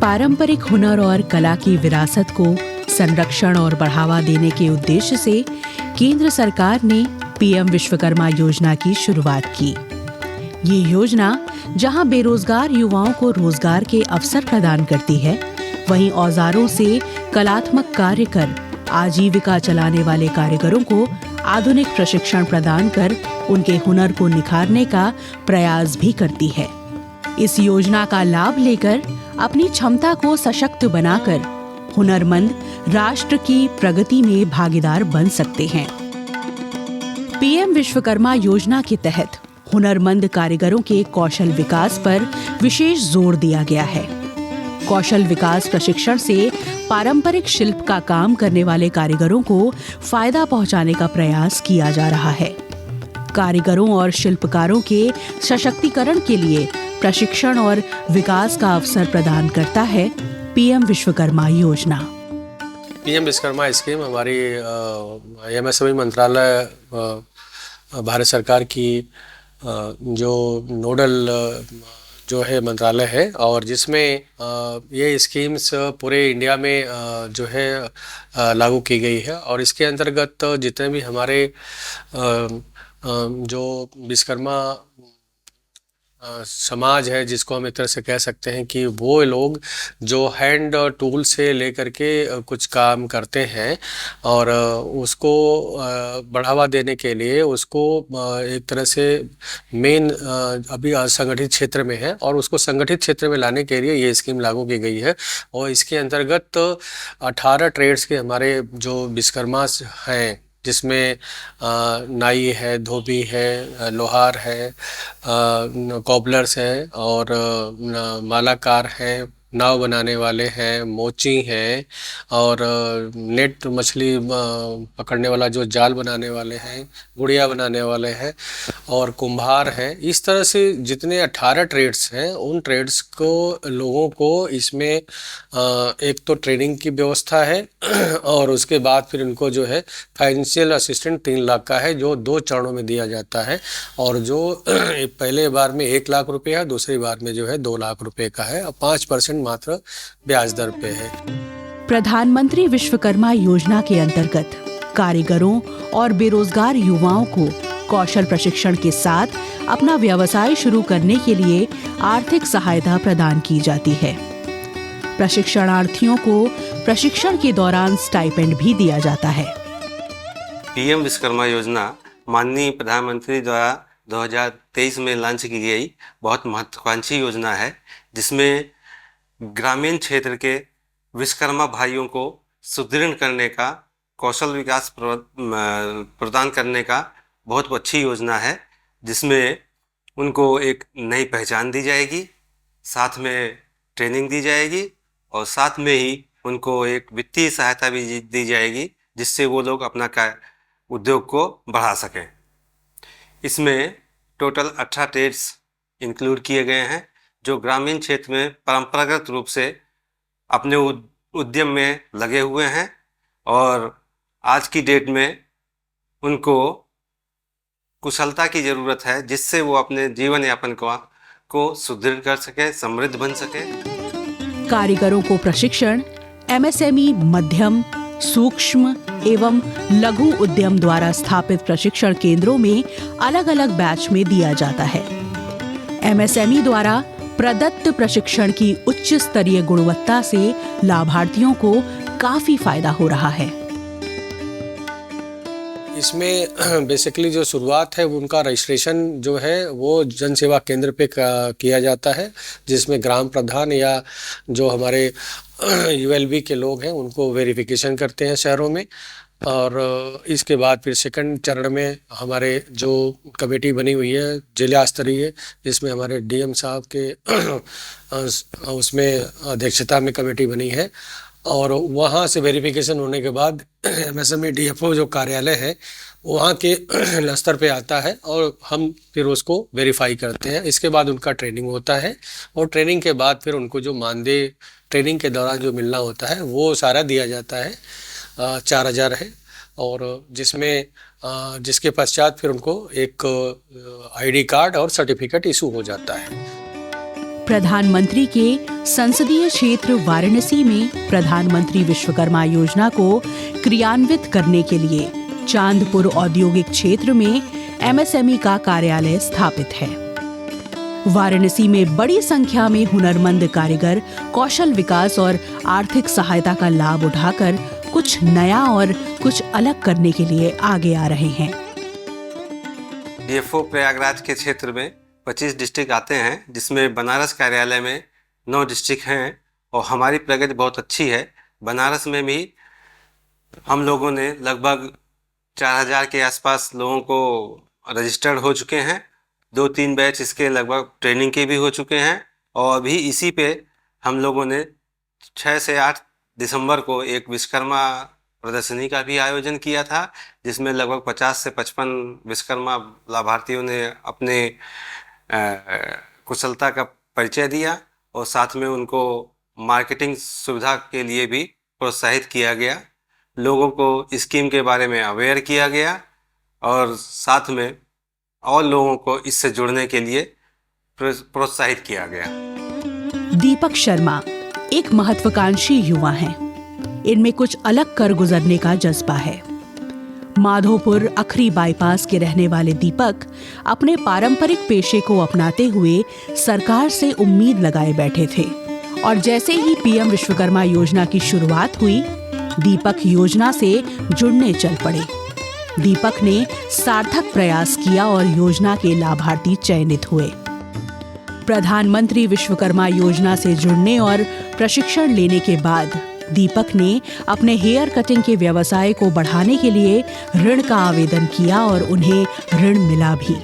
पारंपरिक हुनर और कला की विरासत को संरक्षण और बढ़ावा देने के उद्देश्य से केंद्र सरकार ने पीएम विश्वकर्मा योजना की शुरुआत की। ये योजना जहां बेरोजगार युवाओं को रोजगार के अवसर प्रदान करती है, वहीं औजारों से कलात्मक कार्य कर आजीविका चलाने वाले कारीगरों को आधुनिक प्रशिक्षण प्रदान कर उनके हुनर को निखारने का प्रयास भी करती है। इस योजना का लाभ लेकर अपनी क्षमता को सशक्त बनाकर हुनरमंद राष्ट्र की प्रगति में भागीदार बन सकते हैं। पीएम विश्वकर्मा योजना के तहत हुनरमंद कारीगरों के कौशल विकास पर विशेष जोर दिया गया है। कौशल विकास प्रशिक्षण से पारंपरिक शिल्प का काम करने वाले कारीगरों को फायदा पहुंचाने का प्रयास किया जा रहा है। कारीगरों और शिल्पकारों के सशक्तिकरण के लिए प्रशिक्षण और विकास का अवसर प्रदान करता है पीएम विश्वकर्मा योजना। पीएम विश्वकर्मा स्कीम हमारी एमएसएमई मंत्रालय भारत सरकार की जो नोडल जो है मंत्रालय है, और जिसमें ये स्कीम्स पूरे इंडिया में जो है लागू की गई है। और इसके अंतर्गत जितने भी हमारे जो विश्वकर्मा समाज है, जिसको हम एक तरह से कह सकते हैं कि वो लोग जो हैंड टूल से लेकर के कुछ काम करते हैं और उसको बढ़ावा देने के लिए उसको एक तरह से मेन अभी असंगठित क्षेत्र में है, और उसको संगठित क्षेत्र में लाने के लिए ये स्कीम लागू की गई है। और इसके अंतर्गत 18 ट्रेड्स के हमारे जो विश्वकर्मा हैं, जिसमें नाई है, धोबी है, लोहार है, कॉबलर्स हैं और मालाकार हैं, नाव बनाने वाले हैं, मोची हैं, और नेट मछली पकड़ने वाला जो जाल बनाने वाले हैं, गुड़िया बनाने वाले हैं, और कुम्हार हैं। इस तरह से जितने 18 ट्रेड्स हैं, उन ट्रेड्स को लोगों को इसमें एक तो ट्रेनिंग की व्यवस्था है और उसके बाद फिर उनको जो है फाइनेंशियल असिस्टेंट 3 लाख का है, जो 2 चरणों में दिया जाता है। और जो पहले बार में 1 लाख रुपए है, दूसरी बार में जो है 2 लाख रुपए का है, और 5% मात्र ब्याज दर पे है। प्रधानमंत्री विश्वकर्मा योजना के अंतर्गत कारीगरों और बेरोजगार युवाओं को कौशल प्रशिक्षण के साथ अपना व्यवसाय शुरू करने के लिए आर्थिक सहायता प्रदान की जाती है। प्रशिक्षणार्थियों को प्रशिक्षण के दौरान स्टाइपेंड भी दिया जाता है। पीएम विश्वकर्मा योजना माननीय प्रधानमंत्री द्वारा 2023 में लॉन्च की गई बहुत महत्वाकांक्षी योजना है, जिसमें ग्रामीण क्षेत्र के विश्वकर्मा भाइयों को सुदृढ़ करने का, कौशल विकास प्रदान करने का बहुत अच्छी योजना है, जिसमें उनको एक नई पहचान दी जाएगी, साथ में ट्रेनिंग दी जाएगी, और साथ में ही उनको एक वित्तीय सहायता भी दी जाएगी, जिससे वो लोग अपना उद्योग को बढ़ा सकें। इसमें टोटल 18 ट्रेड्स इंक्लूड किए गए हैं, जो ग्रामीण क्षेत्र में परंपरागत रूप से अपने उद्यम में लगे हुए हैं, और आज की डेट में उनको कुशलता की ज़रूरत है, जिससे वो अपने जीवन यापन को सुदृढ़ कर सके, समृद्ध बन सके। कारीगरों को प्रशिक्षण एमएसएमई मध्यम, सूक्ष्म एवं लघु उद्यम द्वारा स्थापित प्रशिक्षण केंद्रों में अलग अलग बैच में दिया जाता है। एमएसएमई द्वारा प्रदत्त प्रशिक्षण की उच्च स्तरीय गुणवत्ता से लाभार्थियों को काफी फायदा हो रहा है। इसमें बेसिकली जो शुरुआत है, उनका रजिस्ट्रेशन जो है वो जन सेवा केंद्र पे किया जाता है, जिसमें ग्राम प्रधान या जो हमारे यूएलबी के लोग हैं उनको वेरिफिकेशन करते हैं शहरों में। और इसके बाद फिर सेकंड चरण में हमारे जो कमेटी बनी हुई है जिला स्तरीय, जिसमें हमारे डीएम साहब के उसमें अध्यक्षता में कमेटी बनी है, और वहाँ से वेरिफिकेशन होने के बाद एमएसएमई डीएफओ जो कार्यालय है वहाँ के स्तर पे आता है, और हम फिर उसको वेरीफाई करते हैं। इसके बाद उनका ट्रेनिंग होता है, और ट्रेनिंग के बाद फिर उनको जो मानदेय ट्रेनिंग के दौरान जो मिलना होता है वो सारा दिया जाता है। 4000 है, और जिसमें जिसके पश्चात फिर उनको एक आईडी कार्ड और सर्टिफिकेट इशू हो जाता है। प्रधानमंत्री के संसदीय क्षेत्र वाराणसी में प्रधानमंत्री विश्वकर्मा योजना को क्रियान्वित करने के लिए चांदपुर औद्योगिक क्षेत्र में एमएसएमई का कार्यालय स्थापित है। वाराणसी में बड़ी संख्या में हुनरमंद कारीगर कौशल विकास और आर्थिक सहायता का लाभ उठाकर कुछ नया और कुछ अलग करने के लिए आगे आ रहे हैं। डीएफओ प्रयागराज के क्षेत्र में 25 डिस्ट्रिक्ट आते हैं, जिसमें बनारस कार्यालय में 9 डिस्ट्रिक्ट हैं और हमारी प्रगति बहुत अच्छी है। बनारस में भी हम लोगों ने लगभग 4000 के आसपास लोगों को रजिस्टर्ड हो चुके हैं। 2-3 बैच इसके लगभग ट्रेनिंग के भी हो चुके हैं और अभी इसी पे हम लोगों ने 6 से 8 दिसंबर को एक विश्वकर्मा प्रदर्शनी का भी आयोजन किया था, जिसमें लगभग 50 से 55 विश्वकर्मा लाभार्थियों ने अपने कुशलता का परिचय दिया और साथ में उनको मार्केटिंग सुविधा के लिए भी प्रोत्साहित किया गया। लोगों को स्कीम के बारे में अवेयर किया गया और साथ में और लोगों को इससे जुड़ने के लिए प्रोत्साहित किया गया। दीपक शर्मा एक महत्वाकांक्षी युवा हैं। इनमें कुछ अलग कर गुजरने का जज्बा है। माधोपुर अखरी बाईपास के रहने वाले दीपक अपने पारंपरिक पेशे को अपनाते हुए सरकार से उम्मीद लगाए बैठे थे और जैसे ही पीएम विश्वकर्मा योजना की शुरुआत हुई, दीपक योजना से जुड़ने चल पड़े। दीपक ने सार्थक प्रयास किया और योजना के लाभार्थी चयनित हुए। प्रधानमंत्री विश्वकर्मा योजना से जुड़ने और प्रशिक्षण लेने के बाद दीपक ने अपने हेयर कटिंग के व्यवसाय को बढ़ाने के लिए ऋण का आवेदन किया और उन्हें ऋण मिला भी,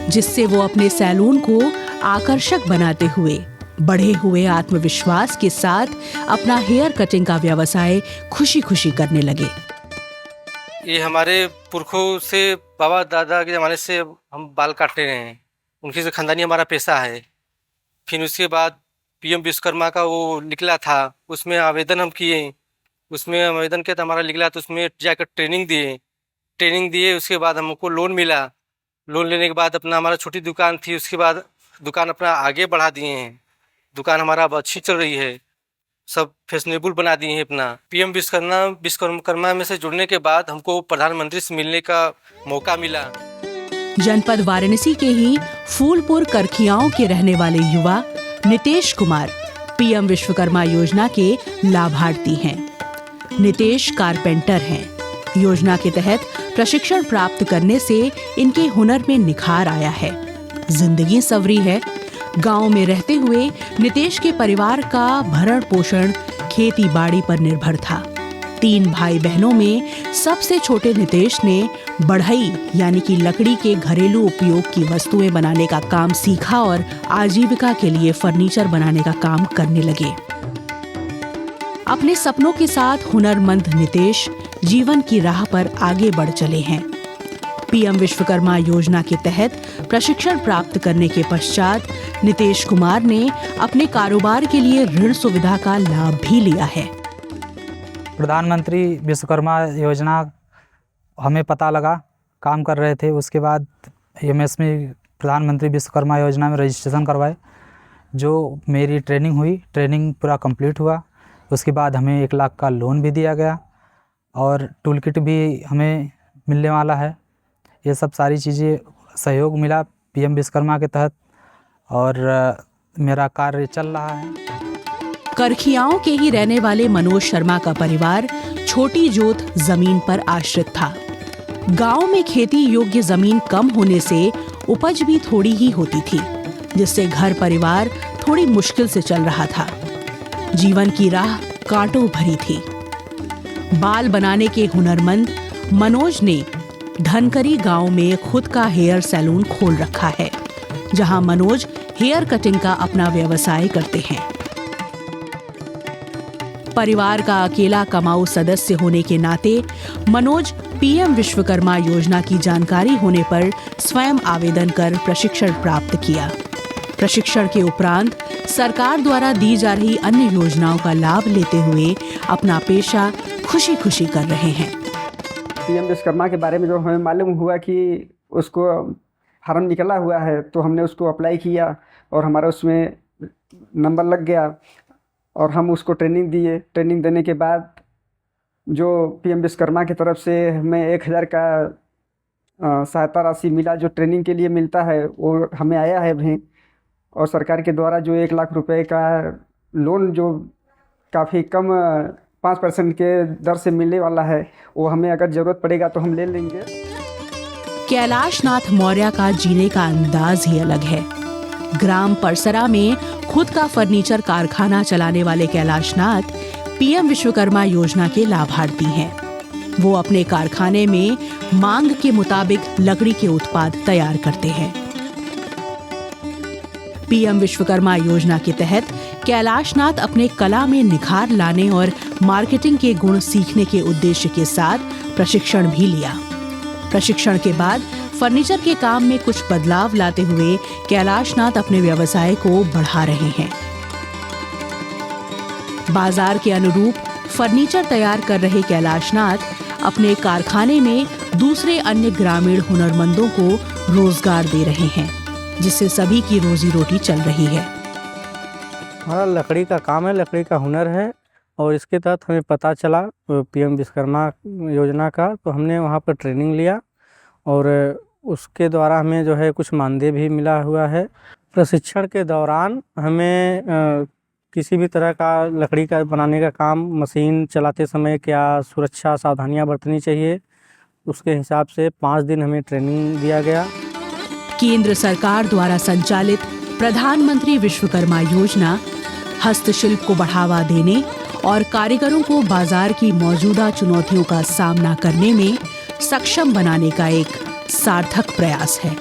जिससे वो अपने सैलून को आकर्षक बनाते हुए बढ़े हुए आत्मविश्वास के साथ अपना हेयर कटिंग का व्यवसाय खुशी खुशी करने लगे। ये हमारे पुरखों से बाबा दादा के ज़माने से हम बाल काटते रहे हैं, उनकी से खानदानी हमारा पेशा है। फिर उसके बाद पीएम विश्वकर्मा का वो निकला था, उसमें आवेदन हम किए। उसमें आवेदन किया तो हमारा निकला, तो उसमें जाकर ट्रेनिंग दिए। उसके बाद हमको लोन मिला। लोन लेने के बाद अपना हमारा छोटी दुकान थी, उसके बाद दुकान अपना आगे बढ़ा दिए हैं। दुकान हमारा अब अच्छी चल रही है, सब फैशनेबल बना दिए हैं अपना। पीएम विश्वकर्मा में से जुड़ने के बाद हमको प्रधानमंत्री से मिलने का मौका मिला। जनपद वाराणसी के ही फूलपुर करखियाओं के रहने वाले युवा नितेश कुमार पीएम विश्वकर्मा योजना के लाभार्थी हैं। नितेश कारपेंटर हैं। योजना के तहत प्रशिक्षण प्राप्त करने से इनके हुनर में निखार आया है, जिंदगी संवरी है। गांव में रहते हुए नितेश के परिवार का भरण पोषण खेती बाड़ी पर निर्भर था। 3 भाई बहनों में सबसे छोटे नितेश ने बढ़ई यानी कि लकड़ी के घरेलू उपयोग की वस्तुएं बनाने का काम सीखा और आजीविका के लिए फर्नीचर बनाने का काम करने लगे। अपने सपनों के साथ हुनरमंद नितेश जीवन की राह पर आगे बढ़ चले हैं। पीएम विश्वकर्मा योजना के तहत प्रशिक्षण प्राप्त करने के पश्चात नितेश कुमार ने अपने कारोबार के लिए ऋण सुविधा का लाभ भी लिया है। प्रधानमंत्री विश्वकर्मा योजना हमें पता लगा, काम कर रहे थे। उसके बाद एमएसएमई प्रधानमंत्री विश्वकर्मा योजना में रजिस्ट्रेशन करवाए, जो मेरी ट्रेनिंग हुई, ट्रेनिंग पूरा कंप्लीट हुआ। उसके बाद हमें 1 लाख का लोन भी दिया गया और टूल किट भी हमें मिलने वाला है। ये सब सारी चीज़ें सहयोग मिला पीएम विश्वकर्मा के तहत और मेरा कार्य चल रहा है। करखियाओं के ही रहने वाले मनोज शर्मा का परिवार छोटी जोत जमीन पर आश्रित था। गांव में खेती योग्य जमीन कम होने से उपज भी थोड़ी ही होती थी, जिससे घर परिवार थोड़ी मुश्किल से चल रहा था। जीवन की राह कांटों भरी थी। बाल बनाने के हुनरमंद मनोज ने धनकरी गांव में खुद का हेयर सैलून खोल रखा है, जहां मनोज हेयर कटिंग का अपना व्यवसाय करते हैं। परिवार का अकेला कमाऊ सदस्य होने के नाते मनोज पीएम विश्वकर्मा योजना की जानकारी होने पर स्वयं आवेदन कर प्रशिक्षण प्राप्त किया। प्रशिक्षण के उपरांत सरकार द्वारा दी जा रही अन्य योजनाओं का लाभ लेते हुए अपना पेशा खुशी खुशी कर रहे हैं। पीएम विश्वकर्मा के बारे में जो हमें मालूम हुआ कि उसको फॉर्म निकला हुआ है, तो हमने उसको अप्लाई किया और हमारा उसमें नंबर लग गया और हम उसको ट्रेनिंग दिए। ट्रेनिंग देने के बाद जो पीएम विश्वकर्मा की तरफ से हमें 1000 का सहायता राशि मिला, जो ट्रेनिंग के लिए मिलता है वो हमें आया है अभी। और सरकार के द्वारा जो 1 लाख रुपए का लोन जो काफ़ी कम 5% के दर से मिलने वाला है, वो हमें अगर ज़रूरत पड़ेगा तो हम ले लेंगे। कैलाशनाथ मौर्य का जीने का अंदाज ही अलग है। ग्राम परसरा में खुद का फर्नीचर कारखाना चलाने वाले कैलाशनाथ पीएम विश्वकर्मा योजना के लाभार्थी हैं। वो अपने कारखाने में मांग के मुताबिक लकड़ी के उत्पाद तैयार करते हैं। पीएम विश्वकर्मा योजना के तहत कैलाशनाथ अपने कला में निखार लाने और मार्केटिंग के गुण सीखने के उद्देश्य के साथ प्रशिक्षण भी लिया। प्रशिक्षण के बाद फर्नीचर के काम में कुछ बदलाव लाते हुए कैलाशनाथ अपने व्यवसाय को बढ़ा रहे हैं। बाजार के अनुरूप फर्नीचर तैयार कर रहे कैलाशनाथ अपने कारखाने में दूसरे अन्य ग्रामीण हुनरमंदों को रोजगार दे रहे हैं, जिससे सभी की रोजी रोटी चल रही है। हमारा लकड़ी का काम है, लकड़ी का हुनर है और इसके तहत हमें पता चला पीएम विश्वकर्मा योजना का, तो हमने वहाँ पर ट्रेनिंग लिया और उसके द्वारा हमें जो है कुछ मानदेय भी मिला हुआ है। प्रशिक्षण के दौरान हमें किसी भी तरह का लकड़ी का बनाने का काम मशीन चलाते समय क्या सुरक्षा सावधानियां बरतनी चाहिए, उसके हिसाब से 5 दिन हमें ट्रेनिंग दिया गया। केंद्र सरकार द्वारा संचालित प्रधानमंत्री विश्वकर्मा योजना हस्तशिल्प को बढ़ावा देने और कारीगरों को बाजार की मौजूदा चुनौतियों का सामना करने में सक्षम बनाने का एक सार्थक प्रयास है।